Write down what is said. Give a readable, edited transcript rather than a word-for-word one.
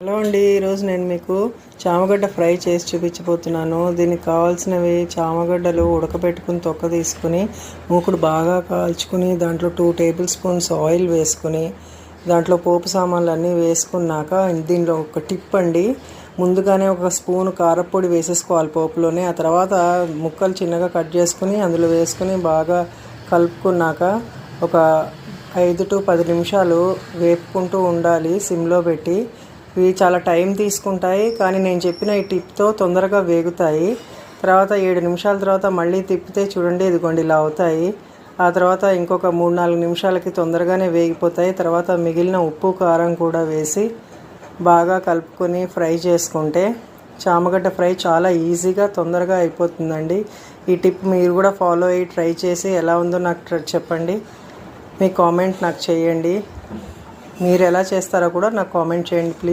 Hello అండి, ఈరోజు నేను మీకు చామగడ్డ ఫ్రై చేసి చూపించబోతున్నాను. దీనికి కావాల్సినవి చామగడ్డలు ఉడకబెట్టుకుని తొక్క తీసుకుని మూకుడు బాగా కాల్చుకుని దాంట్లో 2 టేబుల్ స్పూన్స్ ఆయిల్ వేసుకుని దాంట్లో పోపు సామాన్లు అన్నీ వేసుకున్నాక దీనిలో ఒక టిప్ అండి, ముందుగానే ఒక స్పూన్ కారపొడి వేసేసుకోవాలి పోపులోనే. ఆ తర్వాత ముక్కలు చిన్నగా కట్ చేసుకుని అందులో వేసుకుని బాగా కలుపుకున్నాక ఒక 5 to 10 నిమిషాలు వేపుకుంటూ ఉండాలి సిమ్లో పెట్టి. ఇవి చాలా టైం తీసుకుంటాయి, కానీ నేను చెప్పిన ఈ టిప్తో తొందరగా వేగుతాయి. తర్వాత 7 నిమిషాల తర్వాత మళ్ళీ తిప్పితే చూడండి, ఇదిగోండి ఇలా అవుతాయి. ఆ తర్వాత ఇంకొక 3-4 నిమిషాలకి తొందరగానే వేగిపోతాయి. తర్వాత మిగిలిన ఉప్పు కారం కూడా వేసి బాగా కలుపుకొని ఫ్రై చేసుకుంటే చామగడ్డ ఫ్రై చాలా ఈజీగా తొందరగా అయిపోతుందండి. ఈ టిప్ మీరు కూడా ఫాలో అయ్యి ట్రై చేసి ఎలా ఉందో నాకు చెప్పండి. మీ కామెంట్ నాకు చేయండి. మీరు ఎలా చేస్తారో కూడా నాకు కామెంట్ చేయండి ప్లీజ్.